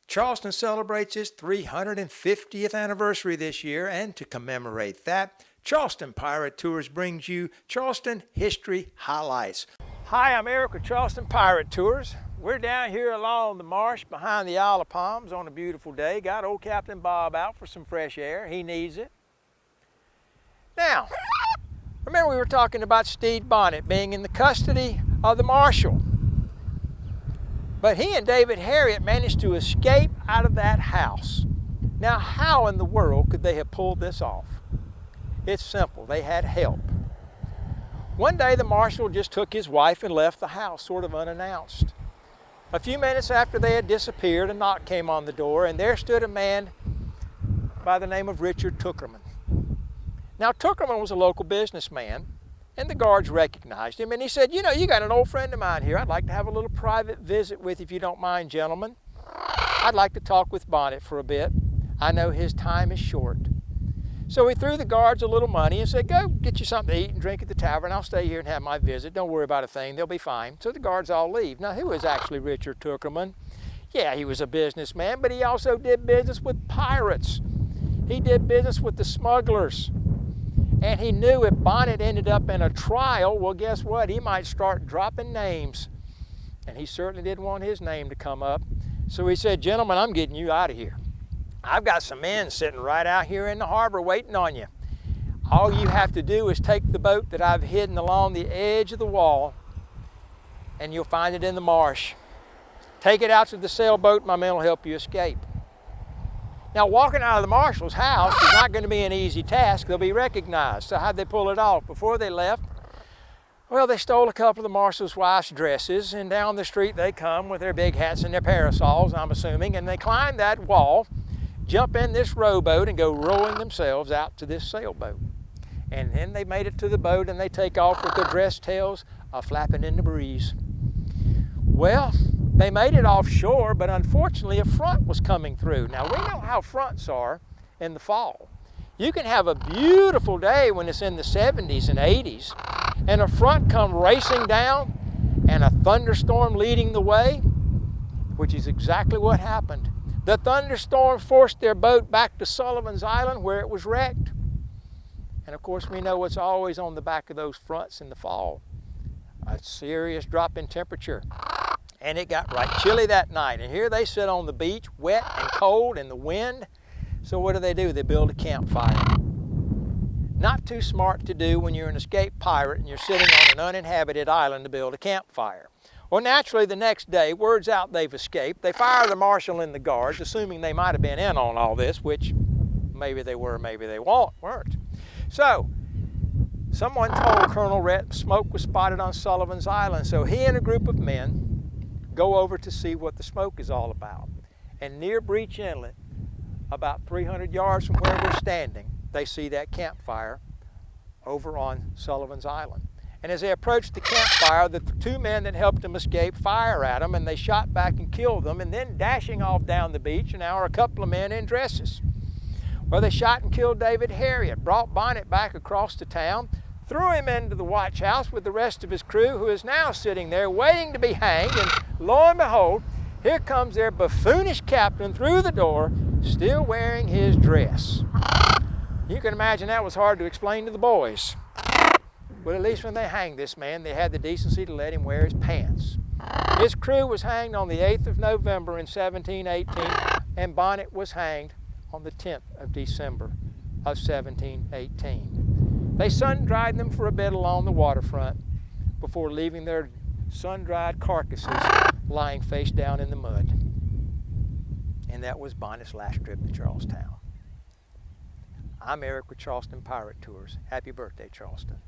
Charleston celebrates its 350th anniversary this year, and to commemorate that, Charleston Pirate Tours brings you Charleston History Highlights. Hi, I'm Eric with Charleston Pirate Tours. We're down here along the marsh behind the Isle of Palms on a beautiful day. Got old Captain Bob out for some fresh air. He needs it. Now, remember we were talking about Stede Bonnet being in the custody of the marshal. But he and David Harriet managed to escape out of that house. Now, how in the world could they have pulled this off? It's simple. They had help. One day, the marshal just took his wife and left the house, sort of unannounced. A few minutes after they had disappeared, a knock came on the door, and there stood a man by the name of Richard Tuckerman. Now, Tuckerman was a local businessman, and the guards recognized him, and he said, "You know, you got an old friend of mine here. I'd like to have a little private visit with you if you don't mind, gentlemen. I'd like to talk with Bonnet for a bit. I know his time is short." So he threw the guards a little money and said, "Go get you something to eat and drink at the tavern. I'll stay here and have my visit. Don't worry about a thing. They'll be fine." So the guards all leave. Now, who is actually Richard Tuckerman? Yeah, he was a businessman, but he also did business with pirates. He did business with the smugglers. And he knew if Bonnet ended up in a trial, well, guess what? He might start dropping names. And he certainly didn't want his name to come up. So he said, "Gentlemen, I'm getting you out of here. I've got some men sitting right out here in the harbor waiting on you. All you have to do is take the boat that I've hidden along the edge of the wall, and you'll find it in the marsh. Take it out to the sailboat, my men will help you escape." Now, walking out of the marshal's house is not going to be an easy task. They'll be recognized. So how'd they pull it off? Before they left, well, they stole a couple of the marshal's wife's dresses, and down the street they come with their big hats and their parasols, I'm assuming, and they climb that wall, jump in this rowboat, and go rowing themselves out to this sailboat. And then they made it to the boat, and they take off with their dress tails flapping in the breeze. Well, they made it offshore, but unfortunately a front was coming through. Now, we know how fronts are in the fall. You can have a beautiful day when it's in the 70s and 80s, and a front come racing down and a thunderstorm leading the way, which is exactly what happened. The thunderstorm forced their boat back to Sullivan's Island where it was wrecked. And of course, we know what's always on the back of those fronts in the fall: a serious drop in temperature. And it got right chilly that night. And here they sit on the beach, wet and cold in the wind. So what do? They build a campfire. Not too smart to do when you're an escaped pirate and you're sitting on an uninhabited island to build a campfire. Well, naturally, the next day, word's out they've escaped. They fire the marshal and the guards, assuming they might have been in on all this, which maybe they were, maybe they weren't. So someone told Colonel Rhett smoke was spotted on Sullivan's Island. So he and a group of men go over to see what the smoke is all about. And near Breach Inlet, about 300 yards from where we're standing, they see that campfire over on Sullivan's Island. And as they approach the campfire, the two men that helped them escape fire at them, and they shot back and killed them, and then dashing off down the beach, and now are a couple of men in dresses. Well, they shot and killed David Harriet, brought Bonnet back across the town, threw him into the watch house with the rest of his crew, who is now sitting there waiting to be hanged, and lo and behold, here comes their buffoonish captain through the door, still wearing his dress. You can imagine that was hard to explain to the boys. But at least when they hanged this man, they had the decency to let him wear his pants. His crew was hanged on the 8th of November in 1718, and Bonnet was hanged on the 10th of December of 1718. They sun-dried them for a bit along the waterfront before leaving their sun-dried carcasses lying face down in the mud. And that was Bonnet's last trip to Charlestown. I'm Eric with Charleston Pirate Tours. Happy birthday, Charleston.